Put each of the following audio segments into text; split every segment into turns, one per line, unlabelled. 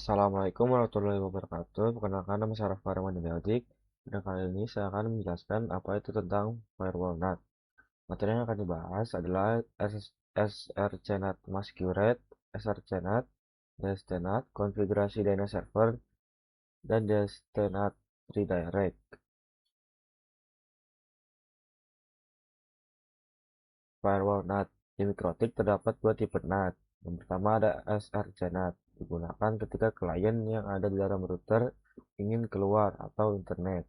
Assalamualaikum warahmatullahi wabarakatuh. Perkenalkan, nama saya Raffi Rahman Meldik. Pada kali ini saya akan menjelaskan apa itu tentang firewall NAT. Materi yang akan dibahas adalah srcNAT Masquerade, srcNAT, DSTNAT, konfigurasi DNS server, dan DSTNAT redirect. Firewall NAT di Mikrotik terdapat dua tipe NAT. Yang pertama ada srcNAT, digunakan ketika klien yang ada di dalam router ingin keluar atau internet.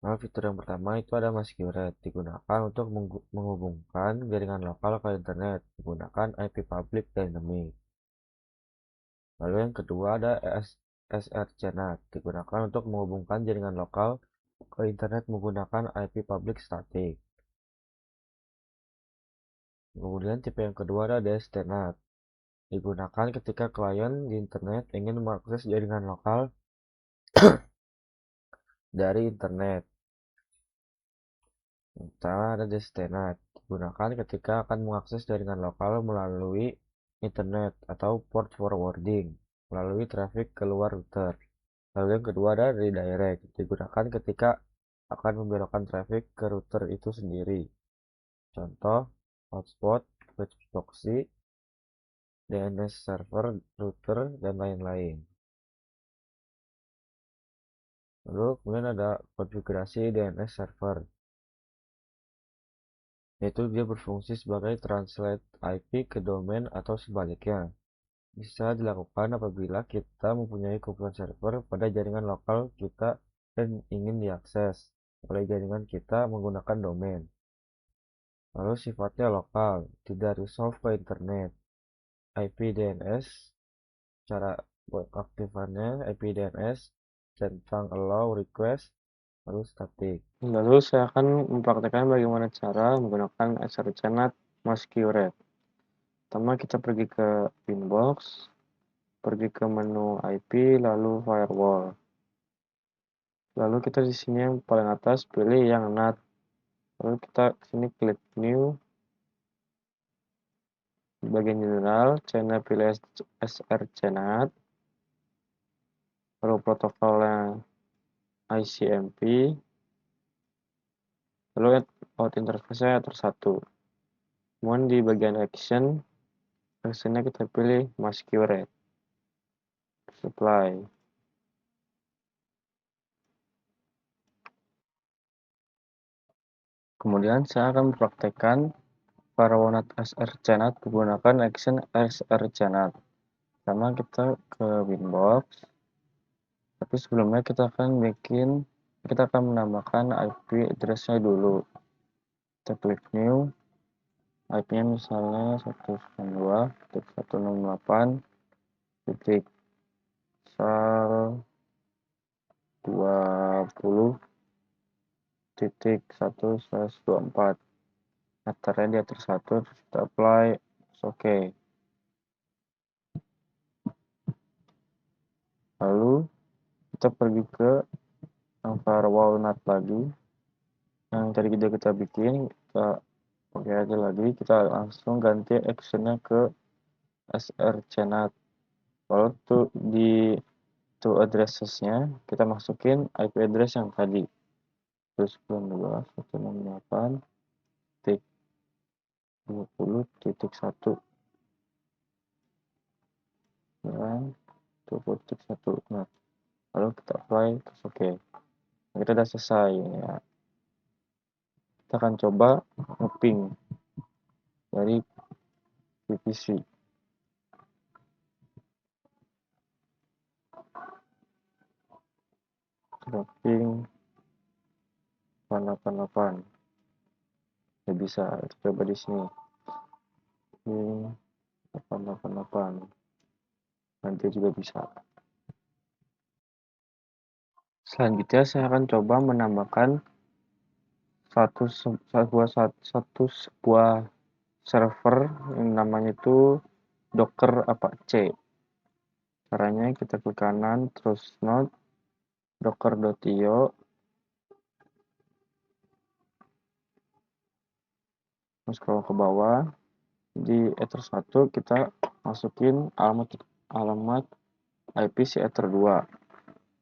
Nah, fitur yang pertama itu ada Masquerade, digunakan untuk menghubungkan jaringan lokal ke internet menggunakan IP public dynamic. Lalu yang kedua ada srcNAT, digunakan untuk menghubungkan jaringan lokal ke internet menggunakan IP public static. Kemudian tipe yang kedua ada DSTNAT, digunakan ketika klien di internet ingin mengakses jaringan lokal dari internet. Yang pertama ada DSTNAT, digunakan ketika akan mengakses jaringan lokal melalui internet atau port forwarding melalui traffic keluar router. Lalu yang kedua ada redirect, digunakan ketika akan membelokkan traffic ke router itu sendiri. Contoh, hotspot, web proxy, DNS server, router, dan lain-lain. Lalu kemudian ada konfigurasi DNS server, yaitu dia berfungsi sebagai translate IP ke domain atau sebaliknya. Bisa dilakukan apabila kita mempunyai kumpulan server pada jaringan lokal kita dan ingin diakses oleh jaringan kita menggunakan domain. Lalu sifatnya lokal, tidak resolve ke internet. IP DNS, cara aktifannya IP DNS, centang allow request, lalu static.
Lalu saya akan mempraktekkan bagaimana cara menggunakan srcNAT Masquerade. Pertama kita pergi ke inbox, pergi ke menu IP, lalu firewall. Lalu kita di sini yang paling atas pilih yang NAT. Lalu kita sini klik new. Di bagian general, channel pilih srcNAT. Lalu protokolnya ICMP. Lalu out interface-nya tersatu. Kemudian di bagian actionnya kita pilih Masquerade. Supply. Kemudian saya akan mempraktekkan firewall NAT srcNAT menggunakan action srcNAT. Pertama kita ke Winbox, tapi sebelumnya kita akan menambahkan IP address-nya dulu. Kita klik new, IP-nya misalnya 192.168.20.1/24. Meternya di atas 1, kita apply, oke. Lalu kita pergi ke firewall NAT lagi yang tadi kita bikin, kita pakai aja lagi, kita langsung ganti actionnya ke srcNAT. Lalu di addressesnya kita masukin IP address yang tadi 192.168.20.1 dan 20.1. Nah, lalu kita apply, terus oke. Nah, kita udah selesai ya. Kita akan coba ngeping dari VPC. Ping 888. Ya bisa, kita coba di sini. Ping 888. Nanti juga bisa. Selanjutnya saya akan coba menambahkan sebuah server yang namanya itu Docker Apache. Caranya kita klik kanan, terus node docker.io. Terus scroll ke bawah, di Ether 1 kita masukin alamat IP si Ether 2.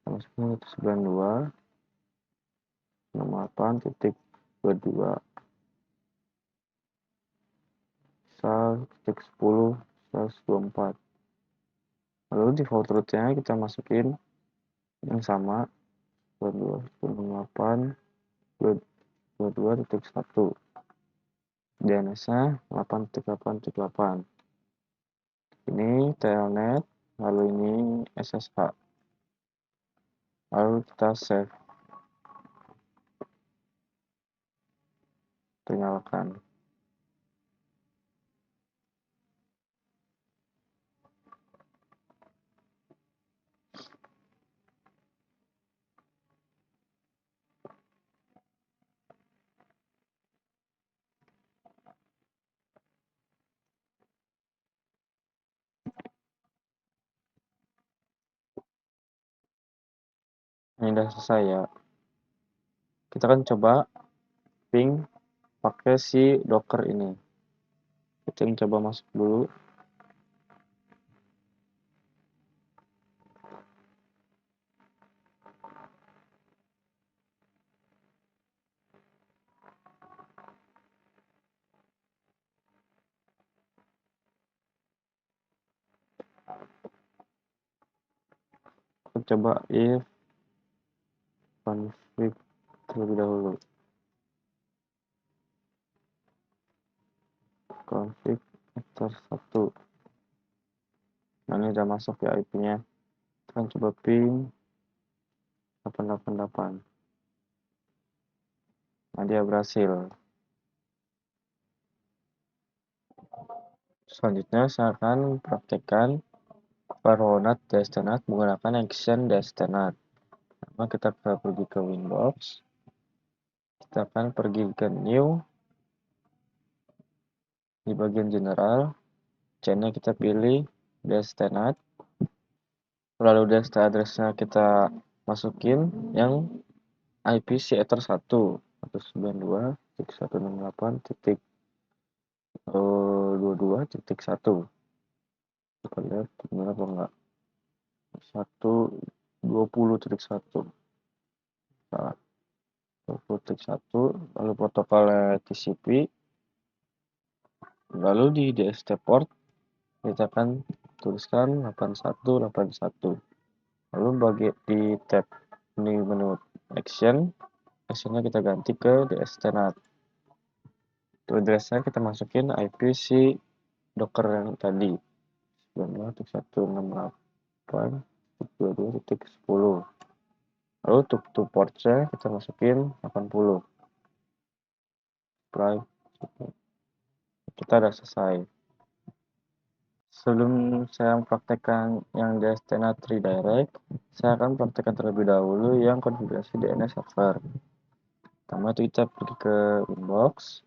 Masukin 192.68.22 1.10.124. Lalu default root-nya kita masukin yang sama 22.8.22.1. DNS-nya 8.8.8. Ini telnet, lalu ini SSH. Lalu kita save. Kita nyalakan. Ini udah selesai ya. Kita akan coba ping pakai si Docker ini. Kita coba masuk dulu. Kita coba if config terlebih dahulu. Config Ether 1. Nah, ini udah masuk ya IP-nya. Kita akan coba ping 888. Nah, dia berhasil. Selanjutnya saya akan praktekkan firewall NAT DSTNAT menggunakan action DSTNAT. Pertama kita pergi ke Winbox. Kita akan pergi ke New. Di bagian General, chain-nya kita pilih DSTNAT. Lalu DST address-nya kita masukin yang IP si Ether 1 192.168.22.1. Kita lihat benar apa enggak. 120.1. Salah. 20.1. Lalu protokolnya TCP. Lalu di DST port kita akan tuliskan 8181. Lalu di tab menu actionnya kita ganti ke DSTNAT. Untuk address-nya kita masukin IP si Docker yang tadi 92.168.22.10. Lalu untuk port-nya kita masukin 80. Apply. Kita udah selesai. Sebelum saya mempraktekkan yang DSTNAT redirect, saya akan praktekkan terlebih dahulu yang konfigurasi DNS server. Pertama itu kita pergi ke inbox,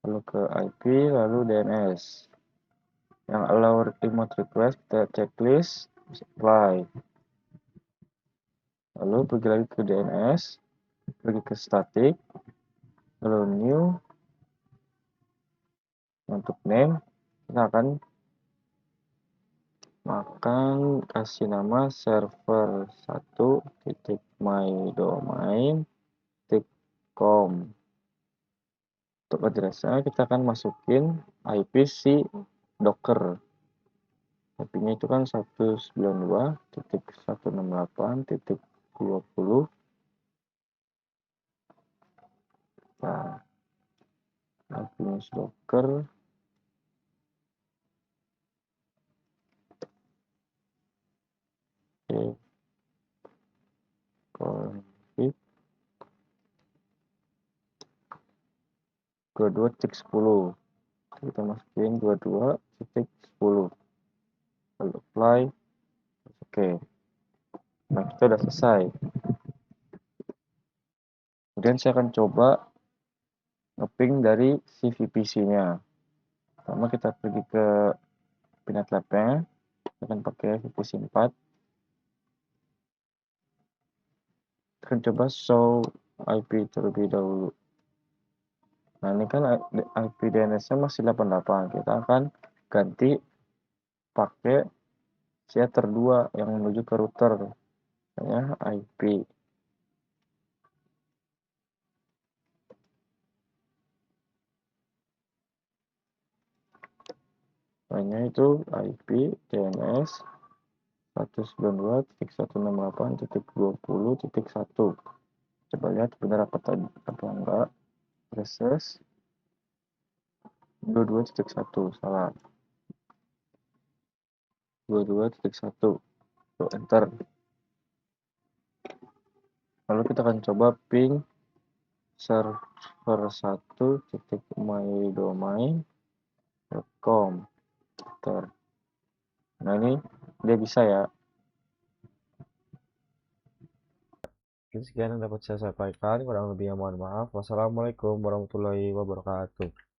lalu ke IP, lalu DNS. Yang allow remote request, kita checklist, apply. Lalu pergi lagi ke DNS, pergi ke static, lalu new. Untuk name, kita akan kasih nama server 1.mydomain.com. Untuk address-nya kita akan masukin IP si Docker. IP-nya itu kan 192.168.20. Nah, IP-nya si Docker. Oke. Config 22.10. Kita masukin 22.10. Lalu apply. Oke. Nah, kita udah selesai. Kemudian saya akan coba nge-ping dari si VPC-nya. Pertama kita pergi ke Pinet Lab-nya. Kita akan pakai VPC 4. Kita akan coba show IP terlebih dahulu. Nah, ini kan IP DNS-nya masih 88. Kita akan ganti pakai Ether 2 yang menuju ke router, namanya IP. Namanya itu IP DNS 192.168.20.1. Coba lihat benar apa tadi, apa enggak. Reses 22.1, salah. 22.1. Tuh, enter. Lalu kita akan coba ping server 1.mydomain.com. Enter. Nah, ini dia bisa ya.
Sekian yang dapat saya sampaikan, kurang lebihnya mohon maaf. Wassalamualaikum warahmatullahi wabarakatuh.